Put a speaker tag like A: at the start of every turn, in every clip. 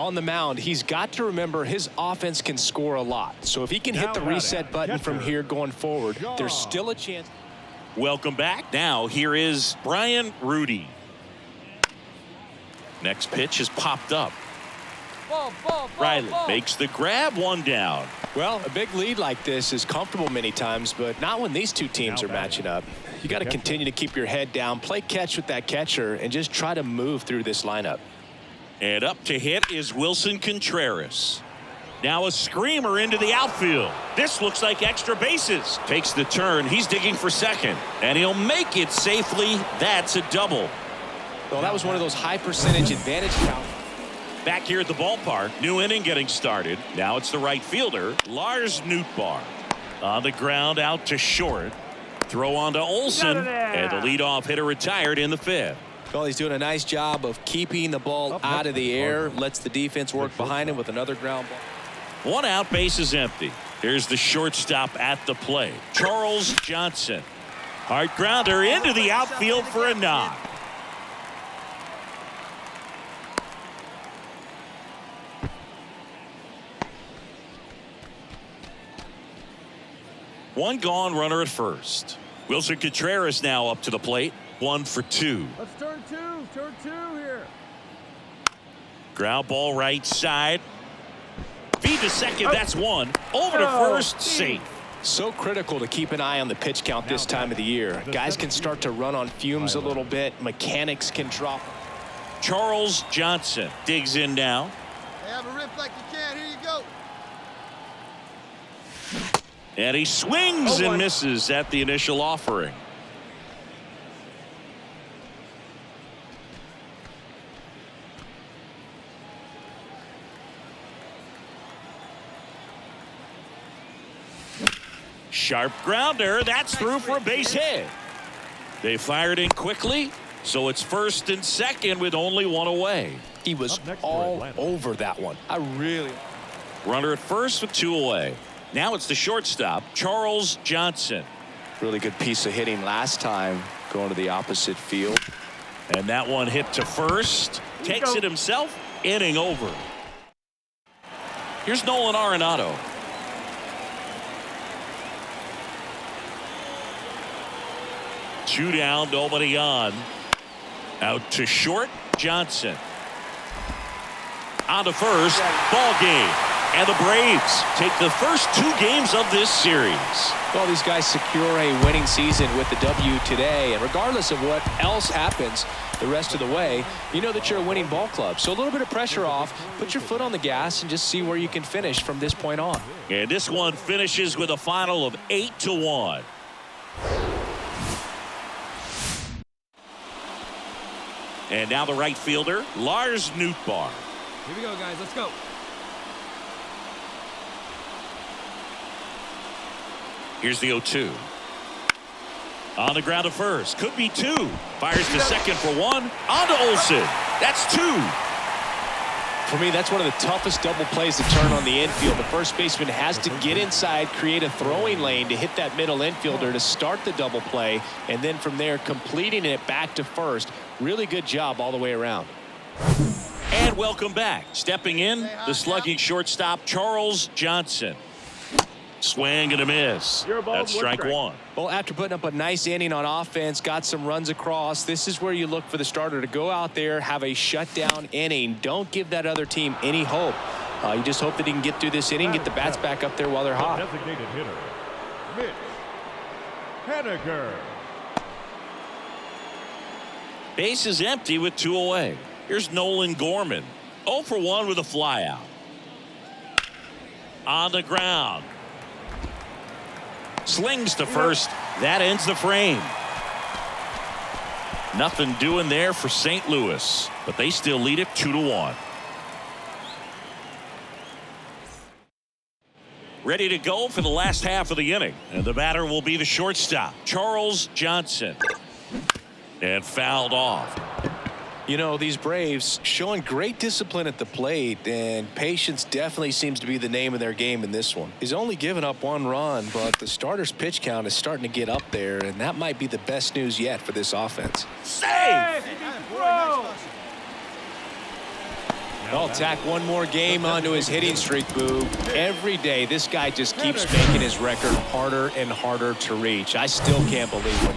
A: on the mound, he's got to remember his offense can score a lot. So if he can hit the reset button from here going forward, there's still a chance.
B: Welcome back. Now here is Brian Rudy. Next pitch is popped up. Riley makes the grab, one down.
A: Well, a big lead like this is comfortable many times, but not when these two teams are matching up. You got to continue to keep your head down, play catch with that catcher, and just try to move through this lineup.
B: And up to hit is Wilson Contreras. Now a screamer into the outfield. This looks like extra bases. Takes the turn. He's digging for second, and he'll make it safely. That's a double.
A: Well, that was one of those high percentage advantage counts.
B: Back here at the ballpark, new inning getting started. Now it's the right fielder, Lars Nootbaar. On the ground, out to short. Throw on to Olsen, and the leadoff hitter retired in the fifth.
A: Well, he's doing a nice job of keeping the ball out of the air. Lets the defense work behind him with another ground ball.
B: One out, base is empty. Here's the shortstop at the plate, Charles Johnson. Hard grounder into the outfield for a knock. One gone, runner at first. Wilson Contreras now up to the plate. 1 for 2.
C: Let's turn two here.
B: Ground ball right side. Feed to second, that's one. Over to first, safe.
A: So critical to keep an eye on the pitch count this time of the year. Guys can start to run on fumes a little bit. Mechanics can drop.
B: Charles Johnson digs in now.
C: Hey, have a rip like you can. Here you go.
B: And he swings and misses at the initial offering. Sharp grounder. That's through for a base hit. They fired in quickly, so it's first and second with only one away.
A: He was all over that one.
B: Runner at first with 2 away. Now it's the shortstop, Charles Johnson.
A: Really good piece of hitting last time, going to the opposite field.
B: And that one hit to first. Takes it himself. Inning over. Here's Nolan Arenado. Two down, nobody on. Out to short, Johnson. On to first, ball game. And the Braves take the first 2 games of this series.
A: Well, these guys secure a winning season with the W today, and regardless of what else happens the rest of the way, you know that you're a winning ball club. So a little bit of pressure off, put your foot on the gas, and just see where you can finish from this point on.
B: And this one finishes with a final of 8-1. And now the right fielder, Lars Nootbaar.
C: Here we go, guys. Let's go.
B: Here's the 0-2. On the ground to first. Could be 2. Fires to second for 1. On to Olsen. That's 2.
A: For me, that's one of the toughest double plays to turn on the infield. The first baseman has to get inside, create a throwing lane to hit that middle infielder to start the double play, and then from there completing it back to first. Really good job all the way around.
B: And welcome back. Stepping in, the slugging shortstop, Charles Johnson. Swing and a miss. That's strike 1.
A: Well, after putting up a nice inning on offense, got some runs across, this is where you look for the starter to go out there, have a shutdown inning. Don't give that other team any hope. You just hope that he can get through this inning, get the bats back up there while they're hot.
D: Designated hitter, Mitch Haniger.
B: Base is empty with 2 away. Here's Nolan Gorman. 0 for 1 with a flyout. On the ground. Slings to first. That ends the frame. Nothing doing there for St. Louis, but they still lead it 2-1. Ready to go for the last half of the inning, and the batter will be the shortstop, Charles Johnson. And fouled off.
A: You know, these Braves showing great discipline at the plate, and patience definitely seems to be the name of their game in this one. He's only given up 1 run, but the starter's pitch count is starting to get up there, and that might be the best news yet for this offense.
B: Save!
A: I'll tack one more game onto his hitting streak, Boo. Every day, this guy just keeps making his record harder and harder to reach. I still can't believe him.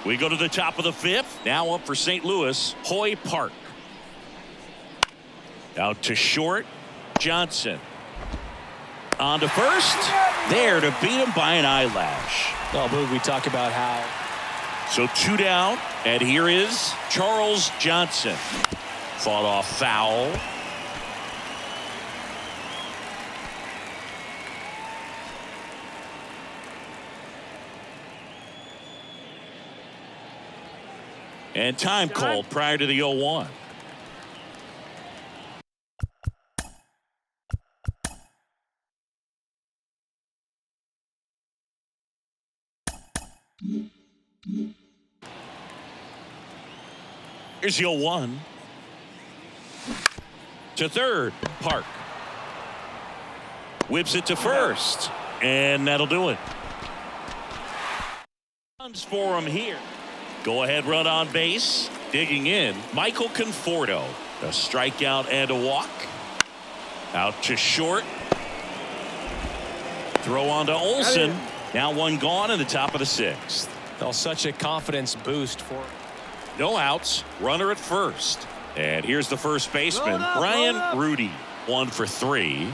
B: We go to the top of the fifth. Now up for St. Louis, Hoy Park. Out to short, Johnson. On to first. There to beat him by an eyelash.
A: Oh, Boo, we talk about how.
B: So 2 down, and here is Charles Johnson. Fought off foul. And time called prior to the 0-1. Here's the 0-1. To third, Park. Whips it to first. And that'll do it. Runs for him here. Go ahead run on base. Digging in, Michael Conforto. A strikeout and a walk. Out to short. Throw on to Olsen. Now one gone in the top of the sixth.
A: Oh, such a confidence boost for him.
B: No outs. Runner at first. And here's the first baseman, Brian Rudy. 1 for 3.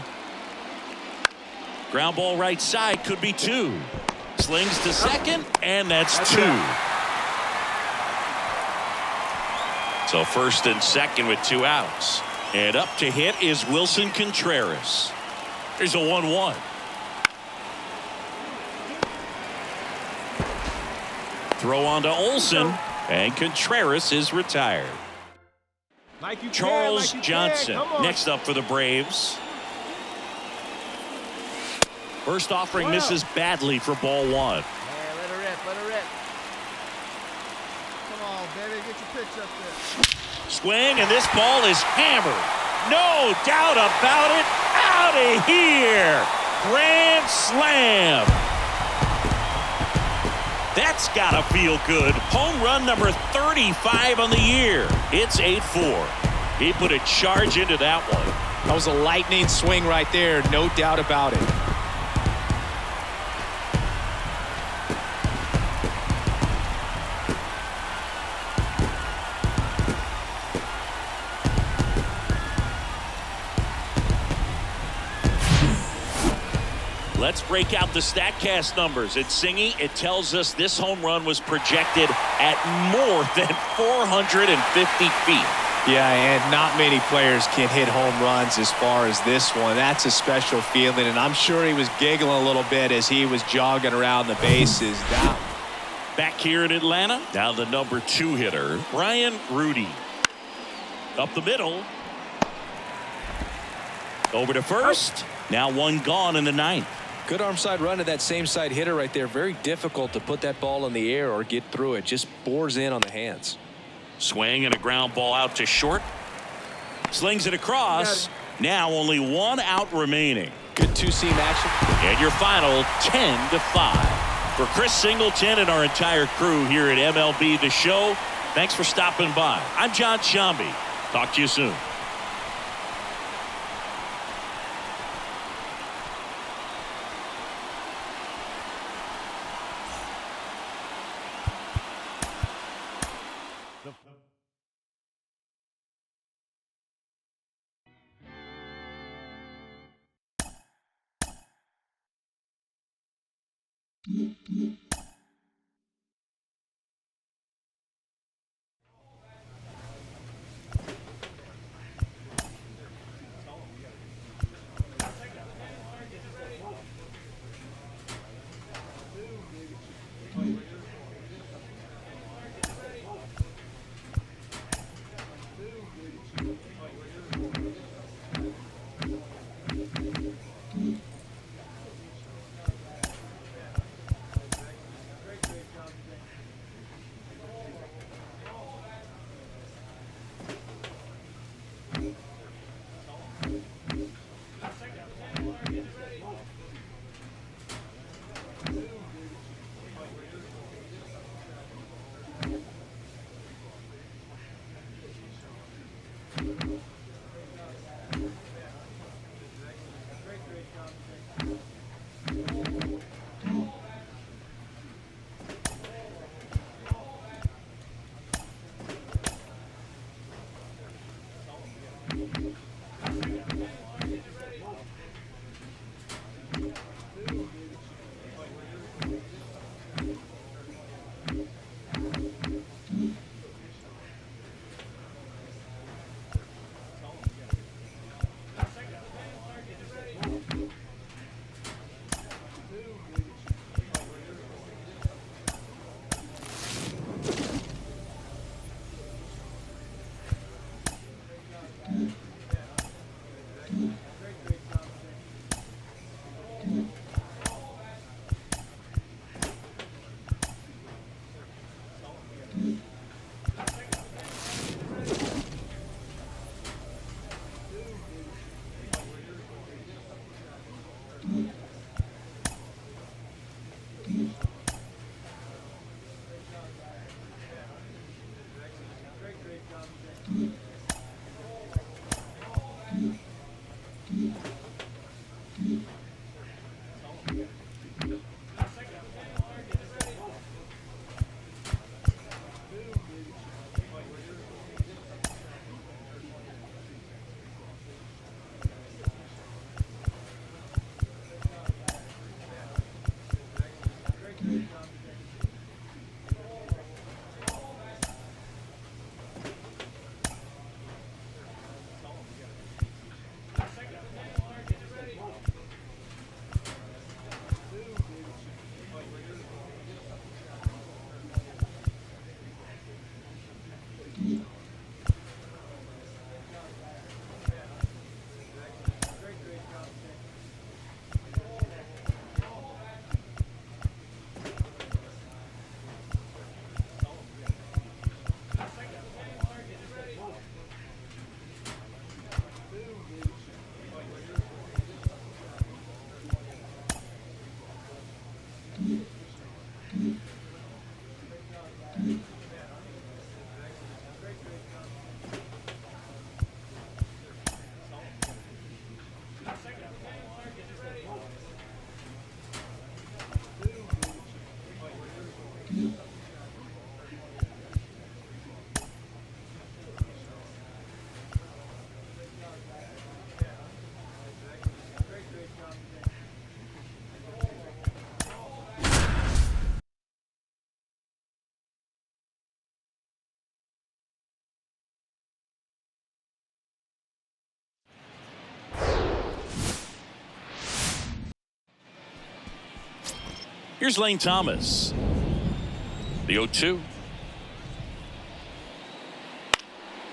B: Ground ball right side, could be 2. Slings to second, and that's 2. So first and second with 2 outs. And up to hit is Wilson Contreras. Here's a 1-1. Throw on to Olsen, and Contreras is retired. Charles Johnson next up for the Braves. First offering misses badly for ball 1.
C: Hey, let her rip, let her rip. Come on, baby, get your pitch up there.
B: Swing, and this ball is hammered. No doubt about it. Out of here. Grand slam. That's gotta feel good. Home run number 35 on the year. It's 8-4. He put a charge into that one.
A: That was a lightning swing right there, no doubt about it.
B: Let's break out the StatCast numbers. At Singy, it tells us this home run was projected at more than 450 feet.
A: Yeah, and not many players can hit home runs as far as this one. That's a special feeling, and I'm sure he was giggling a little bit as he was jogging around the bases. Now,
B: back here in Atlanta, now the number 2 hitter, Brian Rudy. Up the middle. Over to first. Now one gone in the 9th.
A: good arm side run to that same side hitter right there. Very difficult to put that ball in the air or get through it. Just bores in on the hands.
B: Swing and a ground ball out to short. Slings it across. Now only one out remaining.
A: Good two-seam action.
B: And your final 10-5. For Chris Singleton and our entire crew here at MLB The Show, thanks for stopping by. I'm John Shambi. Talk to you soon. Here's Lane Thomas. The 0-2.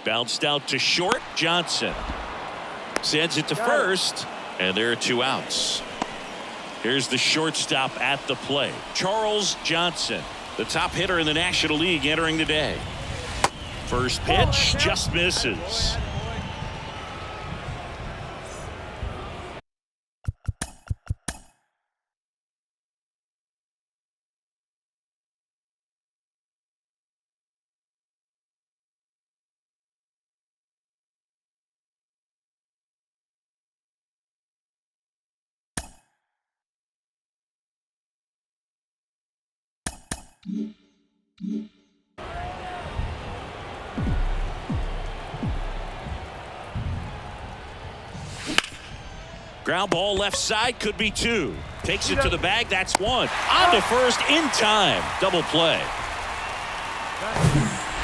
B: Bounced out to short. Johnson sends it to first, and there are 2 outs. Here's the shortstop at the plate, Charles Johnson, the top hitter in the National League entering the day. First pitch just misses. Ground ball left side, could be 2. Takes it to the bag, that's 1. On to first in time. Double play.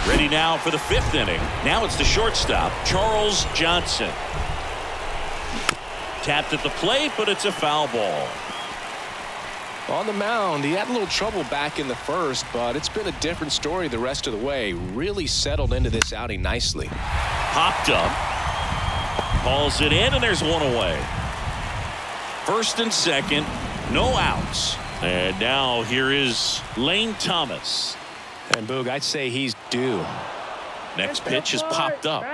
B: Ready now for the 5th inning. Now it's the shortstop, Charles Johnson. Tapped at the plate, but it's a foul ball.
A: On the mound, he had a little trouble back in the first, but it's been a different story the rest of the way. Really settled into this outing nicely.
B: Popped up. Calls it in, and there's 1 away. First and second, no outs. And now here is Lane Thomas.
A: And Boog, I'd say he's due.
B: Next pitch is popped up.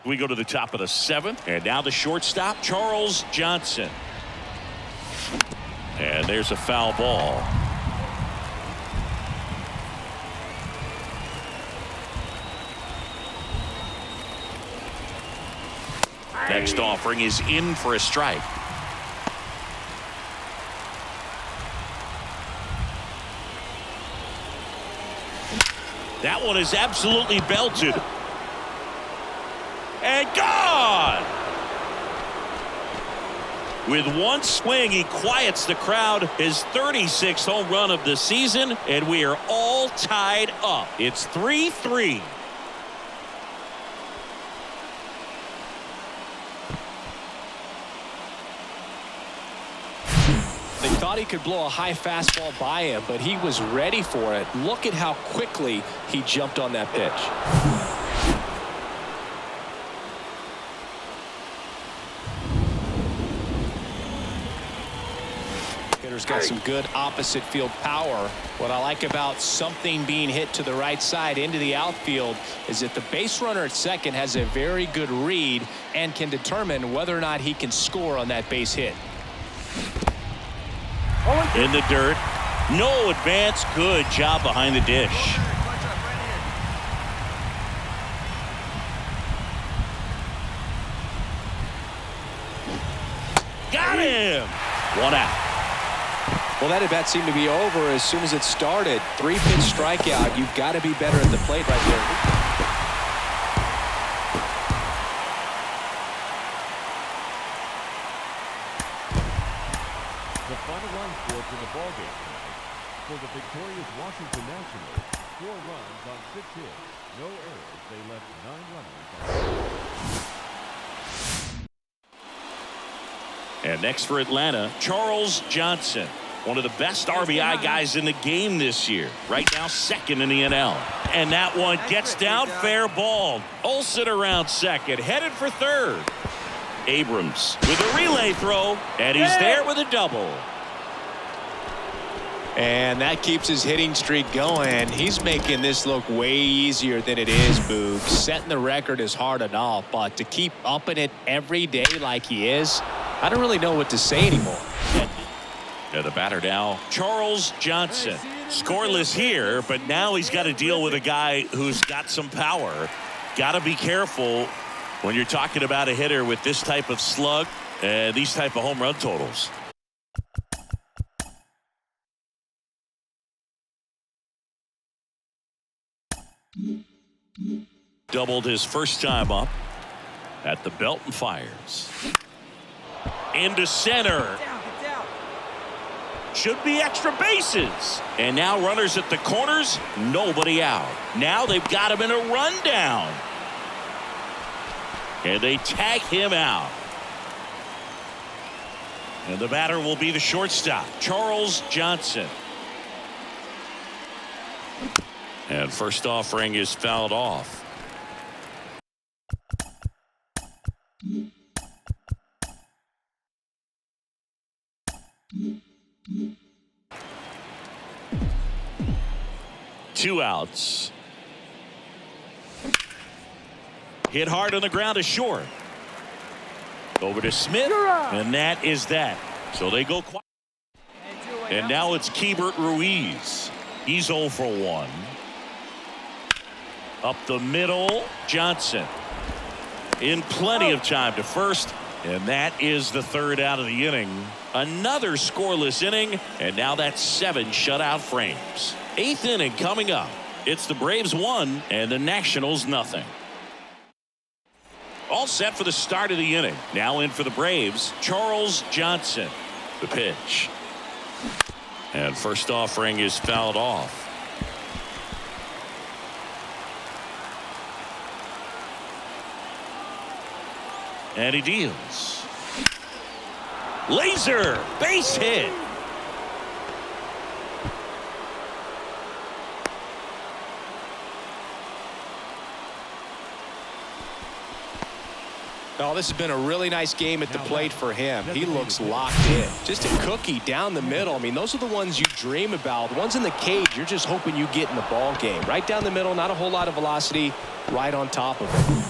B: We go to the top of the 7th, and now the shortstop, Charles Johnson. And there's a foul ball. Next offering is in for a strike. That one is absolutely belted. And gone! With 1 swing, he quiets the crowd. His 36th home run of the season, and we are all tied up. It's 3-3.
A: They thought he could blow a high fastball by him, but he was ready for it. Look at how quickly he jumped on that pitch. Hitter's got some good opposite field power. What I like about something being hit to the right side into the outfield is that the base runner at second has a very good read and can determine whether or not he can score on that base hit.
B: In the dirt. No advance. Good job behind the dish. Got him. 1 out.
A: Well, that at-bat seemed to be over as soon as it started. 3-pitch strikeout. You've got to be better at the plate right there.
D: The final run scored for the ballgame tonight. For the victorious Washington Nationals, 4 runs on 6 hits, no errors. They left 9 runners on.
B: And next for Atlanta, Charles Johnson. One of the best RBI guys in the game this year. Right now, second in the NL. And that one gets down, fair ball. Olsen around second, headed for third. Abrams with a relay throw, and he's there with a double.
A: And that keeps his hitting streak going. He's making this look way easier than it is, Boog. Setting the record is hard enough, but to keep upping it every day like he is, I don't really know what to say anymore.
B: The batter now, Charles Johnson. Scoreless here, but now he's got to deal with a guy who's got some power. Got to be careful when you're talking about a hitter with this type of slug and these type of home run totals. Doubled his first time up at the belt and fires. Into center. Should be extra bases. And now runners at the corners, nobody out. Now they've got him in a rundown. And they tag him out. And the batter will be the shortstop, Charles Johnson. And first offering is fouled off. Two outs. Hit hard on the ground to short. Over to Smith, and that is that. So they go quiet. And now it's Keibert Ruiz. He's 0 for 1. Up the middle, Johnson. In plenty of time to first, and that is the third out of the inning. Another scoreless inning, and now that's 7 shutout frames. 8th inning coming up. It's the Braves 1 and the Nationals nothing. All set for the start of the inning. Now in for the Braves, Charles Johnson. The pitch. And first offering is fouled off. And he deals. Laser base hit.
A: Oh, this has been a really nice game at the plate for him. He looks locked in. Just a cookie down the middle. I mean, those are the ones you dream about. The ones in the cage, you're just hoping you get in the ball game. Right down the middle, not a whole lot of velocity, right on top of it.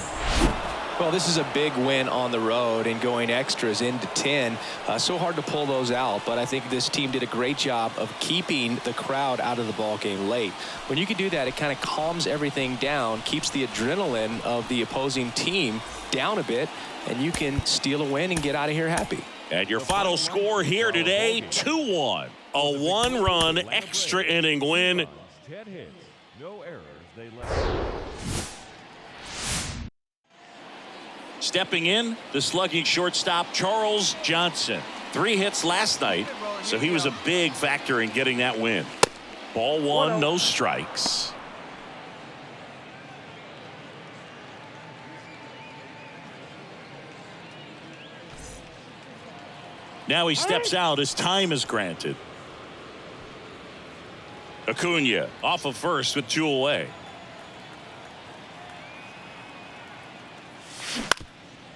A: Well, this is a big win on the road and going extras into 10. So hard to pull those out, but I think this team did a great job of keeping the crowd out of the ball game late. When you can do that, it kind of calms everything down, keeps the adrenaline of the opposing team down a bit, and you can steal a win and get out of here happy.
B: And your final score here today, 2-1. A 1-run extra inning win.
D: 10 hits, no errors. They left.
B: Stepping in, the slugging shortstop, Charles Johnson. 3 hits last night, so he was a big factor in getting that win. Ball 1, no strikes. Now he steps out as time is granted. Acuna off of first with 2 away.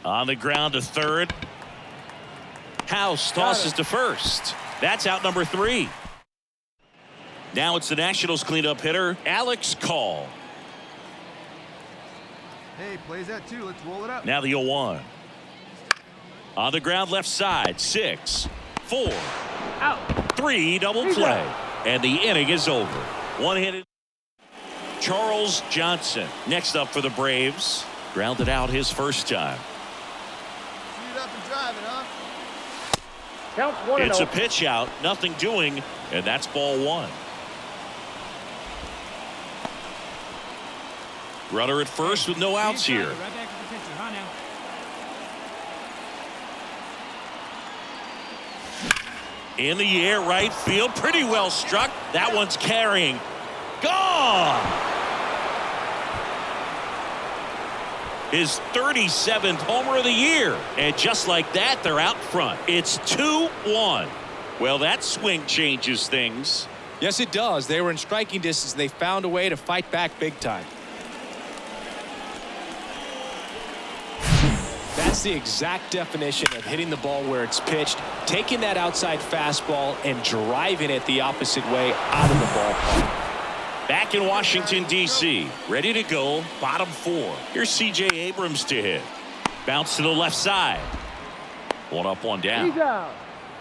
B: On the ground to third. House tosses to first. That's out number 3. Now it's the Nationals cleanup hitter, Alex Call.
C: Hey, plays that too. Let's roll it up.
B: Now the 0-1. On the ground left side, 6, 4, out, 3 double play. And the inning is over. One-handed. Charles Johnson next up for the Braves. Grounded out his first time.
C: Shoot up and drive it, huh?
E: Counts 1-0.
B: It's a pitch out, nothing doing, and that's ball 1. Runner at first with no outs here.
E: Right back to the pitcher. Huh, now?
B: In the air, right field, pretty well struck. That one's carrying. Gone! His 37th homer of the year. And just like that, they're out front. It's 2-1. Well, that swing changes things.
A: Yes, it does. They were in striking distance. They found a way to fight back big time. That's the exact definition of hitting the ball where it's pitched, taking that outside fastball and driving it the opposite way out of the ballpark.
B: Back in Washington, D.C., ready to go, bottom 4. Here's C.J. Abrams to hit. Bounce to the left side. 1 up, 1 down.
E: He's out.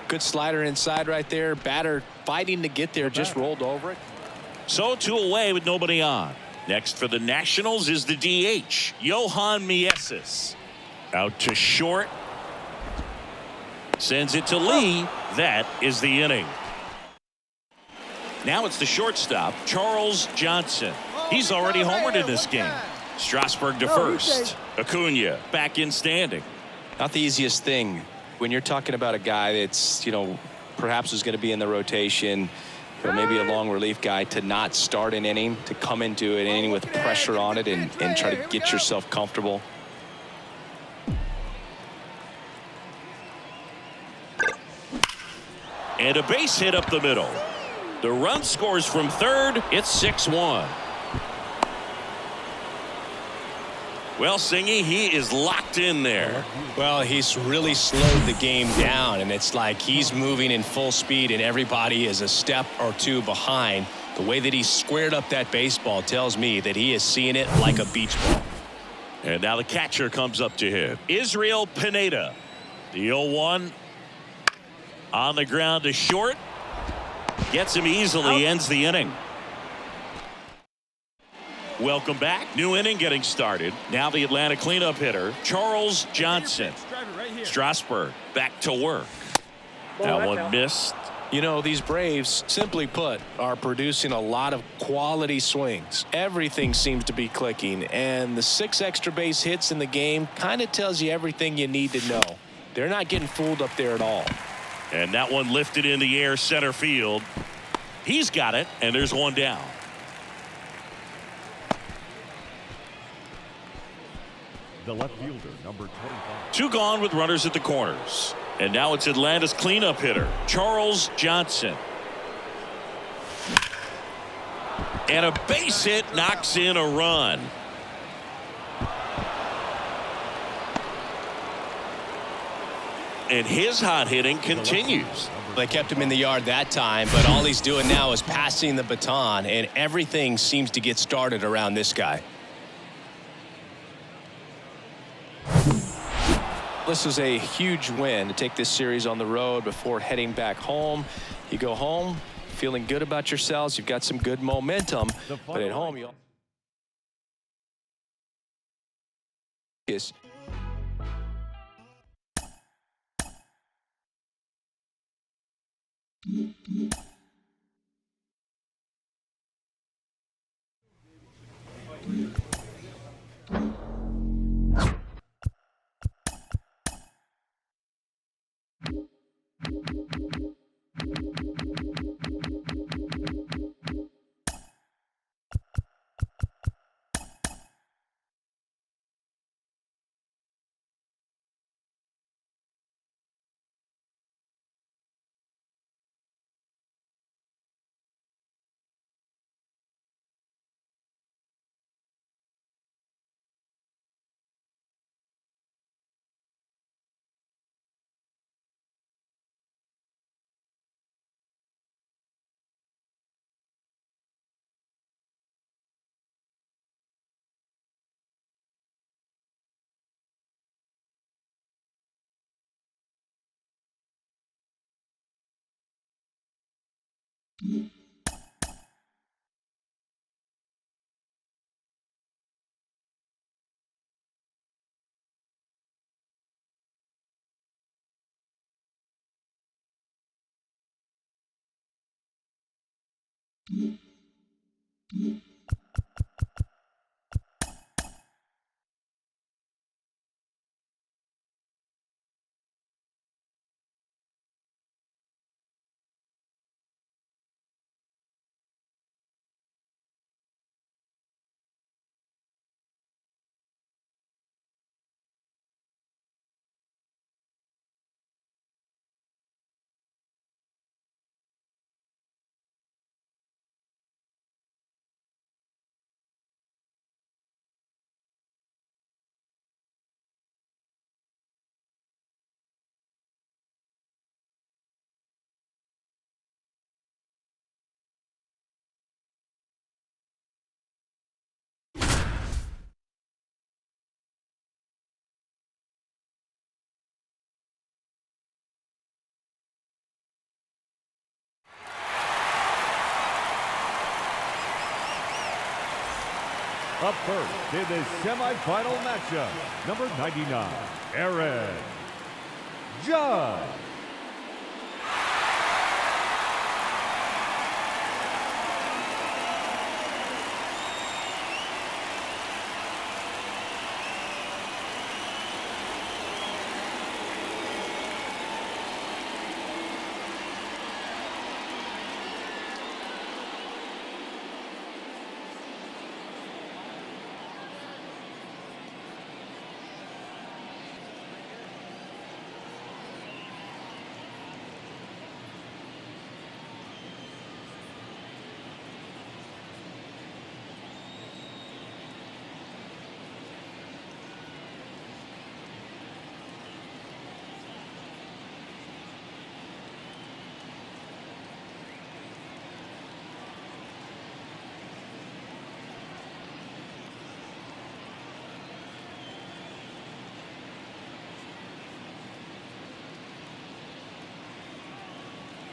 A: Good slider inside right there. Batter fighting to get there, just rolled over it.
B: So 2 away with nobody on. Next for the Nationals is the DH, Johan Mieses. Out to short. Sends it to Lee. That is the inning. Now it's the shortstop, Charles Johnson. He's already homered in this game. Strasburg to first. Acuna back in standing.
A: Not the easiest thing when you're talking about a guy that's, perhaps is going to be in the rotation, or maybe a long relief guy, to not start an inning, to come into an inning with pressure on it and try to get yourself comfortable.
B: And a base hit up the middle. The run scores from third. It's 6-1. Well, Singy, he is locked in there.
F: Well, he's really slowed the game down, and it's like he's moving in full speed, and everybody is a step or two behind. The way that he squared up that baseball tells me that he is seeing it like a beach ball.
B: And now the catcher comes up to him. Israel Pineda. The 0-1 on the ground to short. Gets him easily, ends the inning. Welcome back. New inning getting started. Now the Atlanta cleanup hitter, Charles Johnson. Strasburg back to work. That one missed.
A: You know, these Braves, simply put, are producing a lot of quality swings. Everything seems to be clicking, and the 6 extra base hits in the game kind of tells you everything you need to know. They're not getting fooled up there at all.
B: And that one lifted in the air center field. He's got it, and there's one down.
D: The left fielder, number 25.
B: 2 gone with runners at the corners. And now it's Atlanta's cleanup hitter, Charles Johnson. And a base hit knocks in a run. And his hot hitting continues.
F: They kept him in the yard that time, but all he's doing now is passing the baton, and everything seems to get started around this guy.
A: This is a huge win to take this series on the road before heading back home. You go home feeling good about yourselves. You've got some good momentum, but at home you is
D: Up first in the semifinal matchup, number 99, Aaron Judge.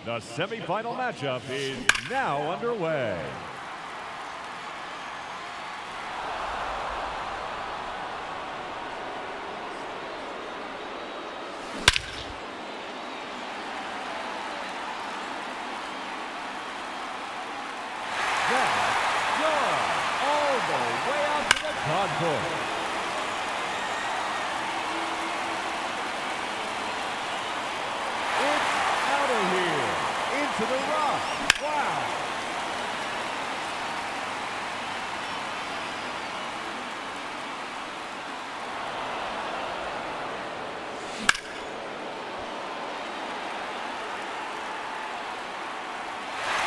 D: The semifinal matchup is now underway. That's good. All the way out to the concourse. It's out of here. Into the rough. Wow.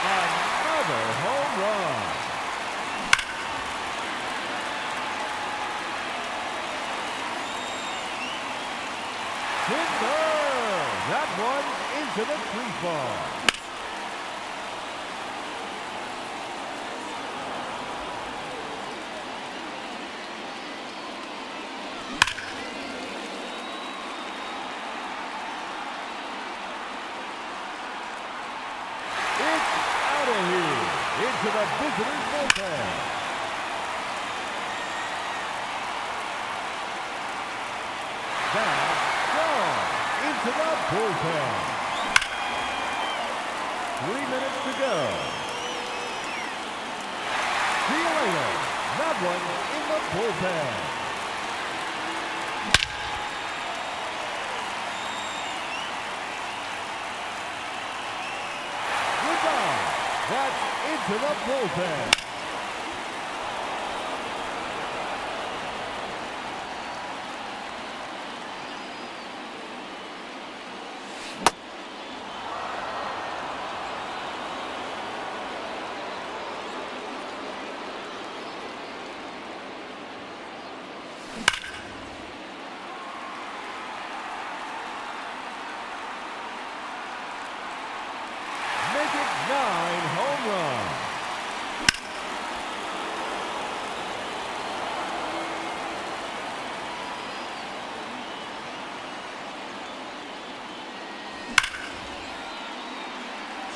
D: Another home run. Tinder. That one into the tree farm. It's out of here into the visitors' bullpen. That's gone into the bullpen. 3 minutes to go. See you later. That one in the bullpen. Goodbye. That's into the bullpen. Make it 9 home runs.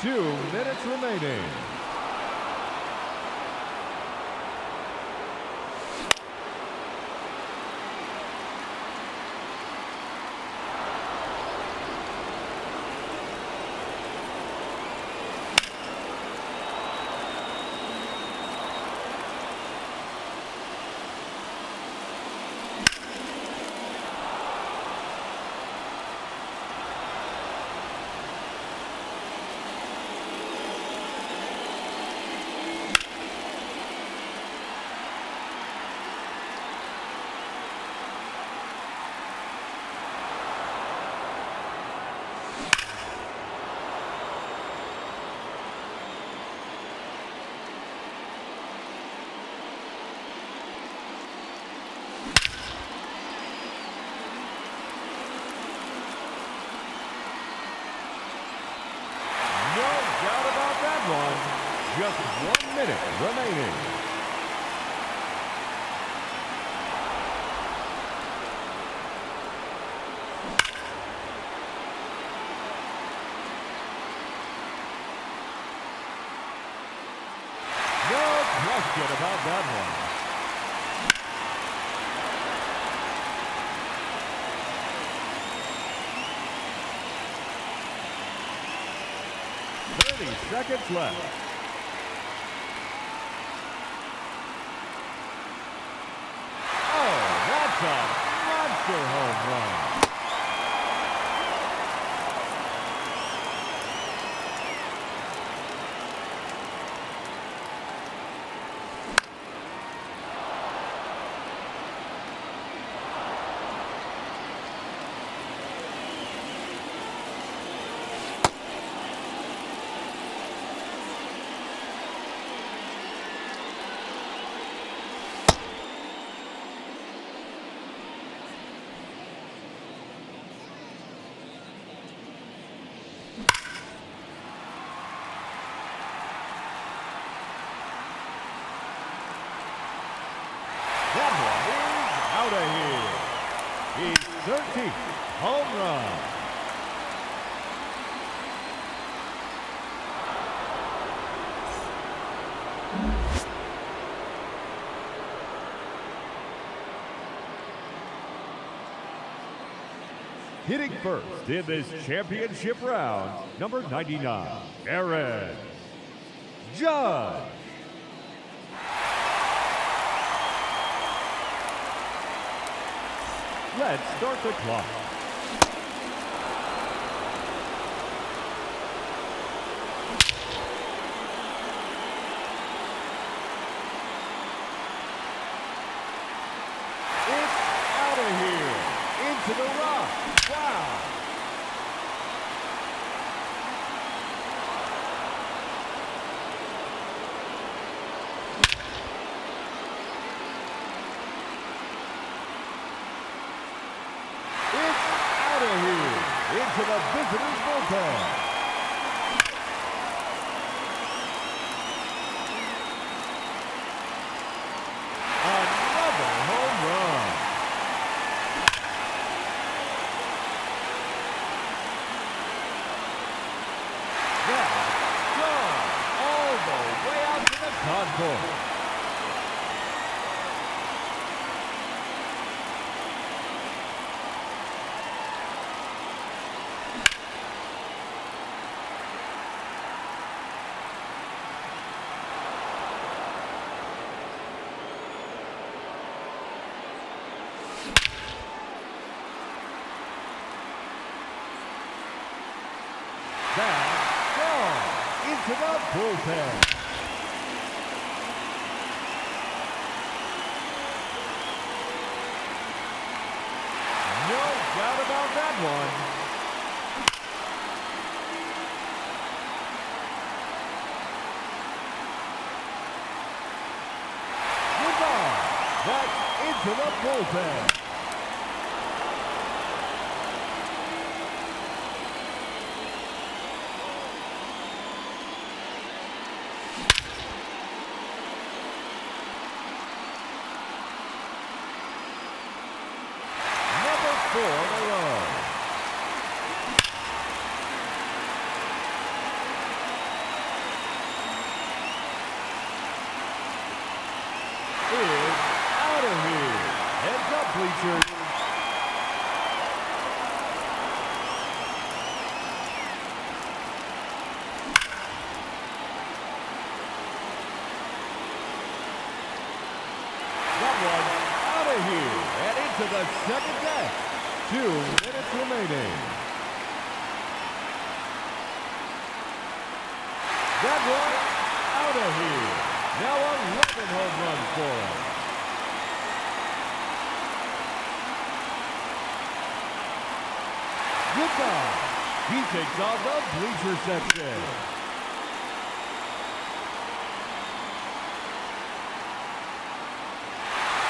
D: Two minutes remaining. Just 1 minute remaining. No question about that one. 30 seconds left. A monster home run. That one is out of here. His 13th home run. Hitting first in this championship round, number 99, Aaron Judge. Let's start the clock. It's out of here. Into the rock. Wow. It's out of here. Into the visitors' bullpen. Another home run. That's gone all the way out to the concourse. That's gone into the bullpen. No doubt about that one. Goodbye. That's into the bullpen. Number 4 in a row. Is out of here. Heads up, bleachers. That one out of here and into the second deck. 2 minutes remaining. That one out of here. Now 11 home runs for him. Goodbye. He takes on the bleacher section.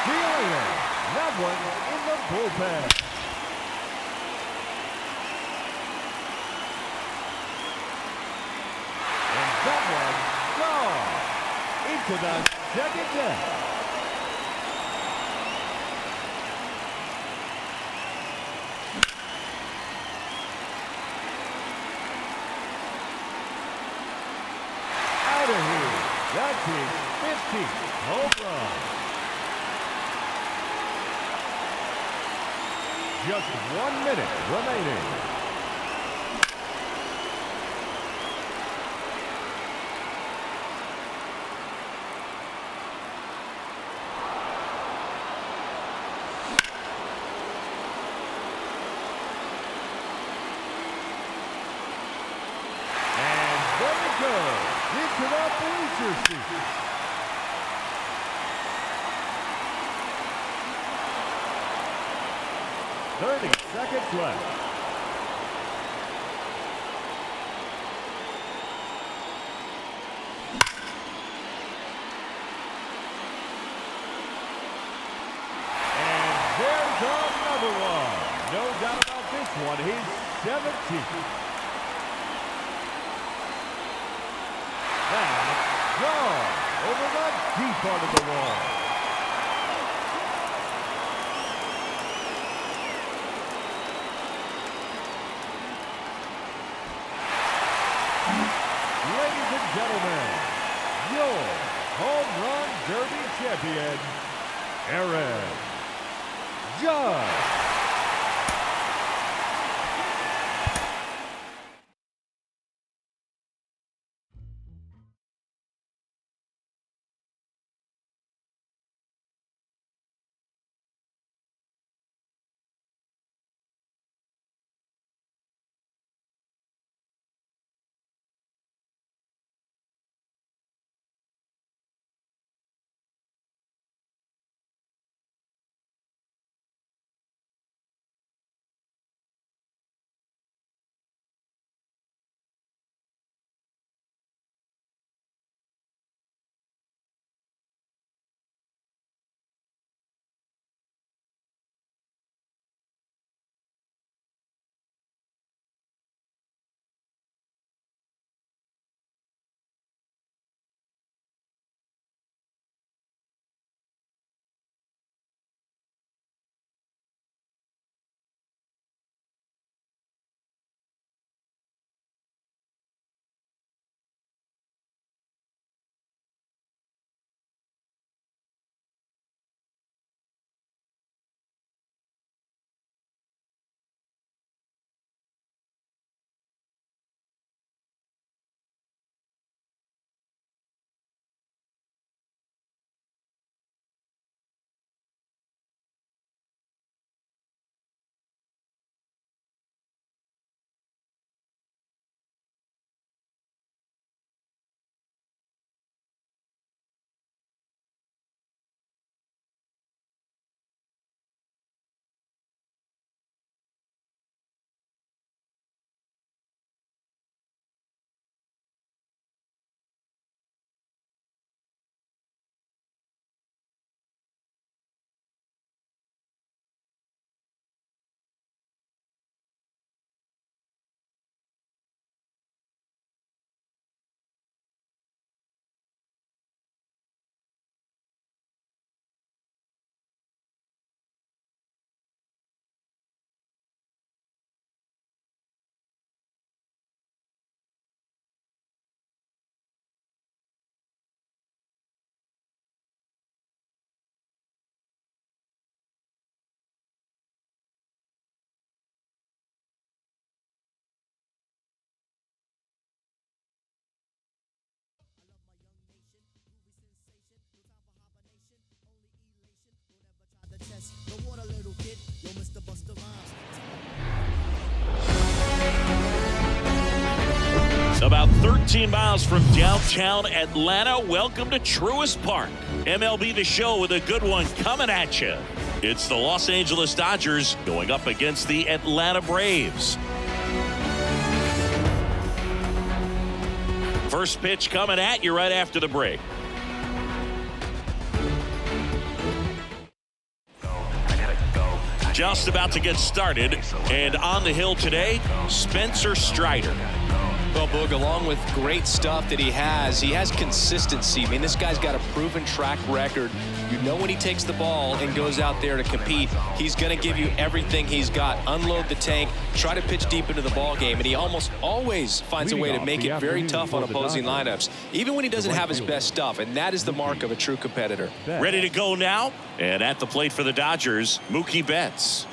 D: See you later. That one in the bullpen. And that one gone into the second deck. Out of here. That's his 15th home run. Just 1 minute remaining. And there it goes into the bleacher seat. "30 seconds left. And there's another one. No doubt about this one. His 17th. That's gone over the deep part of the wall. Ladies and gentlemen, your home run derby champion, Aaron Judge.
B: About 13 miles from downtown Atlanta, welcome to Truist Park. MLB The Show with a good one coming at you. It's the Los Angeles Dodgers going up against the Atlanta Braves. First pitch coming at you right after the break. Just about to get started, and on the hill today, Spencer Strider.
F: Well, Boog, along with great stuff that he has consistency. I mean, this guy's got a proven track record. You know when he takes the ball and goes out there to compete, he's going to give you everything he's got. Unload the tank, try to pitch deep into the ball game, and he almost always finds a way to make it very tough on opposing lineups, even when he doesn't have his best stuff, and that is the mark of a true competitor.
B: Ready to go now, and at the plate for the Dodgers, Mookie Betts.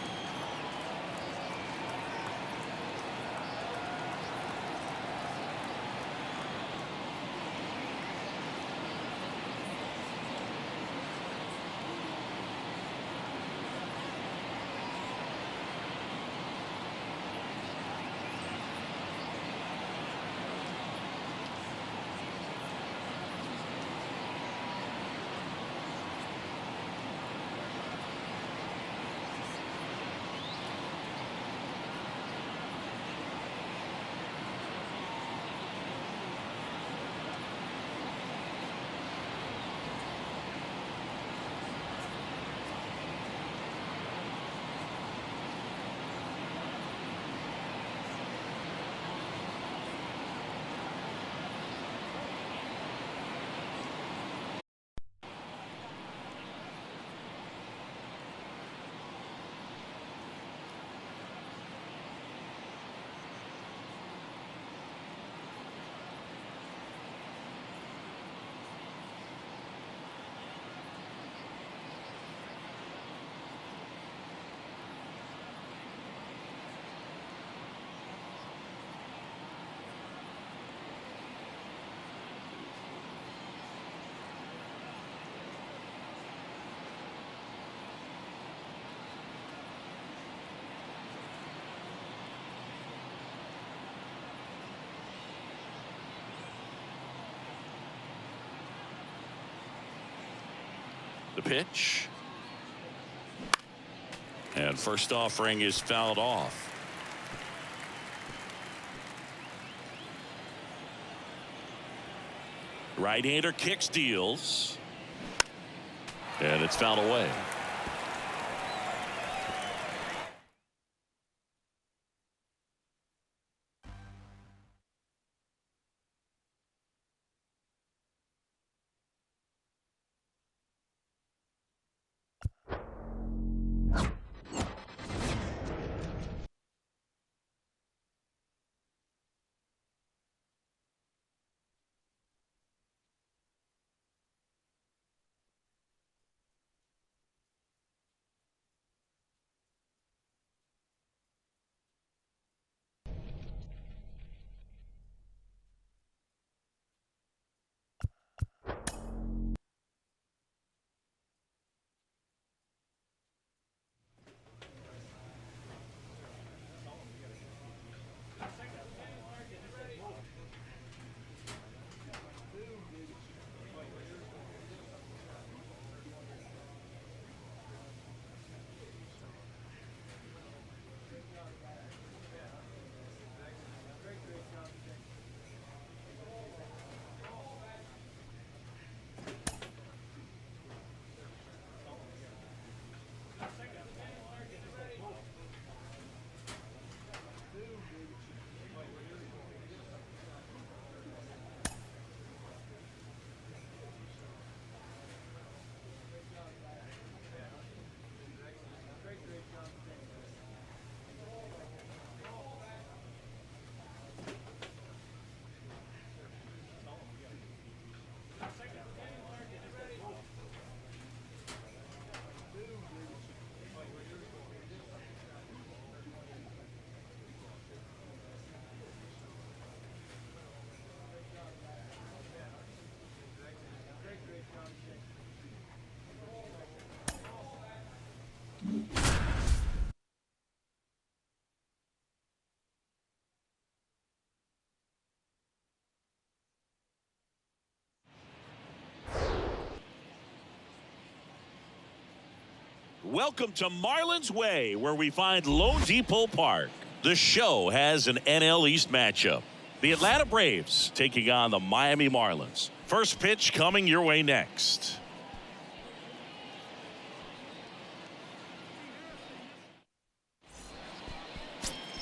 B: The pitch. And first offering is fouled off. Right-hander kicks, deals. And it's fouled away. Welcome to Marlins Way, where we find Lone Depot Park. The show has an NL East matchup. The Atlanta Braves taking on the Miami Marlins. First pitch coming your way next.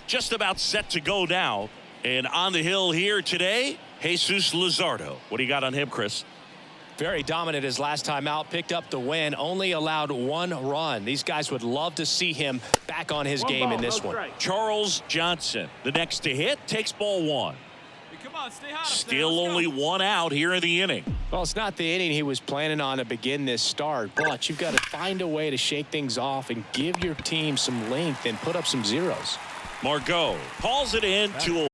B: Just about set to go now. And on the hill here today, Jesus Luzardo. What do you got on him, Chris?
F: Very dominant his last time out, picked up the win, only allowed 1 run. These guys would love to see him back on his game in this one.
B: Charles Johnson, the next to hit, takes ball 1.
E: Come on, stay hot.
B: Still only 1 out here in the inning.
F: Well, it's not the inning he was planning on to begin this start, but you've got to find a way to shake things off and give your team some length and put up some zeros.
B: Margot calls it in to a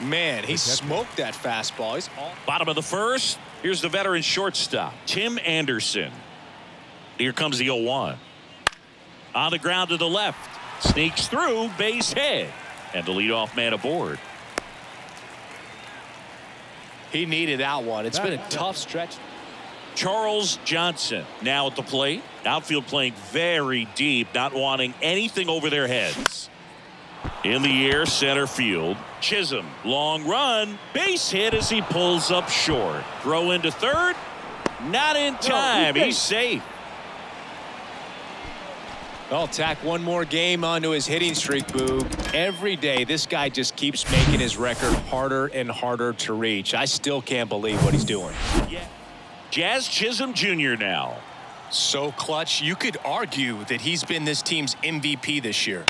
F: Man, he smoked that fastball. He's all
B: bottom of the first. Here's the veteran shortstop, Tim Anderson. Here comes the 0-1. On the ground to the left. Sneaks through, base hit. And the leadoff man aboard.
F: He needed that one. It's been a tough stretch.
B: Charles Johnson now at the plate. Outfield playing very deep, not wanting anything over their heads. In the air, center field. Chisholm, long run, base hit as he pulls up short. Throw into third, not in time. He's safe.
F: Well, tack one more game onto his hitting streak, Boog. Every day, this guy just keeps making his record harder and harder to reach. I still can't believe what he's doing.
B: Yeah. Jazz Chisholm Jr. now.
F: So clutch, you could argue that he's been this team's MVP this year.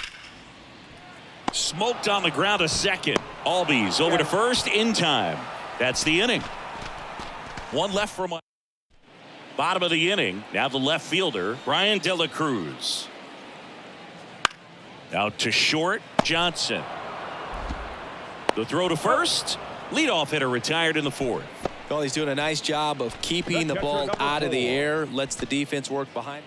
B: Smoked on the ground to second. Albies over to first in time. That's the inning. 1 left for my bottom of the inning. Now the left fielder, Brian De La Cruz. Out to short, Johnson. The throw to first. Leadoff hitter retired in the 4th.
F: Well, he's doing a nice job of keeping the ball out of the air. Lets the defense work behind.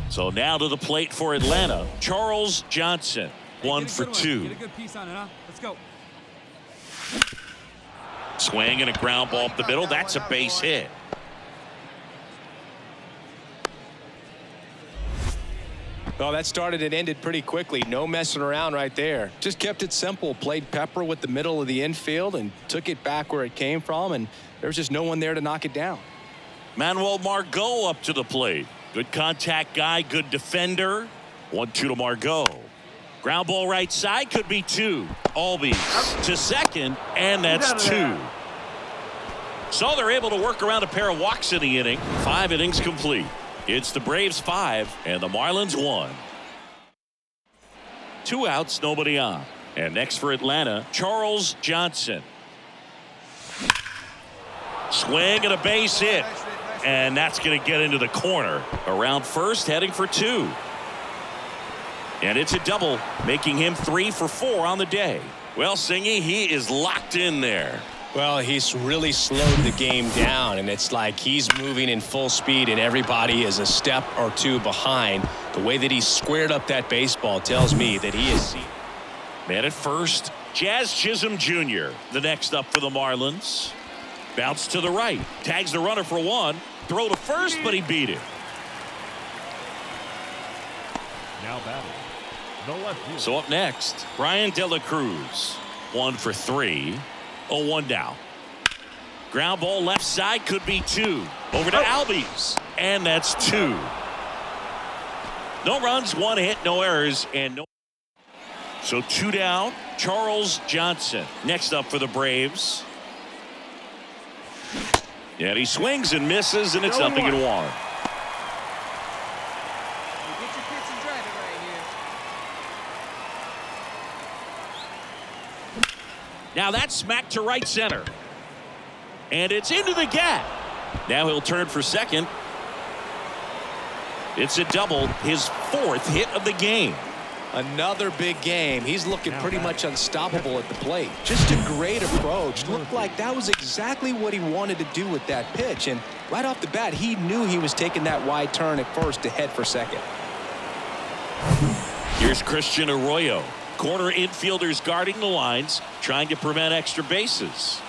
B: So now to the plate for Atlanta, Charles Johnson. 1 for 2.
E: Get a good piece on it, huh? Let's go.
B: Swing and a ground ball up the middle. That's a base hit.
F: Well, that started and ended pretty quickly. No messing around right there. Just kept it simple. Played pepper with the middle of the infield and took it back where it came from. And there was just no one there to knock it down.
B: Manuel Margot up to the plate. Good contact guy. Good defender. 1-2 to Margot. Ground ball right side, could be 2. Albies to second, and that's 2. So they're able to work around a pair of walks in the inning. 5 innings complete. It's the Braves 5 and the Marlins 1. 2 outs, nobody on. And next for Atlanta, Charles Johnson. Swing and a base hit. And that's going to get into the corner. Around first, heading for 2. And it's a double, making him 3 for 4 on the day. Well, Singy, he is locked in there.
F: Well, he's really slowed the game down, and it's like he's moving in full speed, and everybody is a step or 2 behind. The way that he squared up that baseball tells me that he is.
B: Man at first, Jazz Chisholm Jr., the next up for the Marlins. Bounce to the right, tags the runner for 1. Throw to first, but he beat it.
D: Now batting. The left field.
B: So up next, Brian De La Cruz. 1 for 3. 0-1 down. Ground ball left side, could be 2. Over to Albies, and that's 2. No runs, 1 hit, no errors, and no. So 2 down. Charles Johnson next up for the Braves. And he swings and misses, and it's 0-1.
C: Get your pitch and drive it right here.
B: Now that's smacked to right center. And it's into the gap. Now he'll turn for second. It's a double, his 4th hit of the game.
F: Another big game. He's looking pretty much unstoppable at the plate. Just a great approach. Looked like that was exactly what he wanted to do with that pitch. And right off the bat, he knew he was taking that wide turn at first to head for second.
B: Here's Christian Arroyo. Corner infielders guarding the lines, trying to prevent extra bases.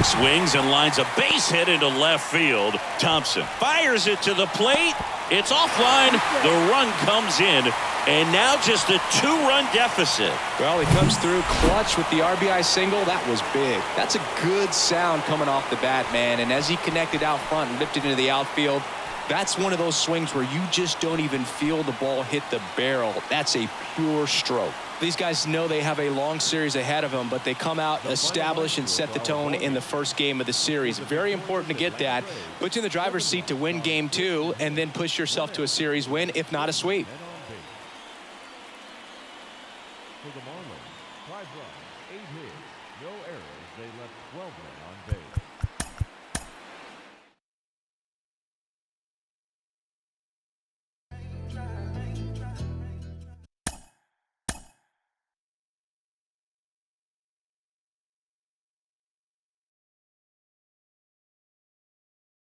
B: Swings and lines a base hit into left field. Thompson fires it to the plate. It's offline. The run comes in. And now just a 2-run deficit.
G: Well, he comes through clutch with the RBI single. That was big. That's a good sound coming off the bat, man. And as he connected out front and lifted into the outfield, that's one of those swings where you just don't even feel the ball hit the barrel. That's a pure stroke. These guys know they have a long series ahead of them, but they come out, establish, and set the tone in the first game of the series. Very important to get that. Put you in the driver's seat to win game 2 and then push yourself to a series win, if not a sweep.
D: For the Marlins, 5 runs, 8 hits, no errors. They left 12 men on base.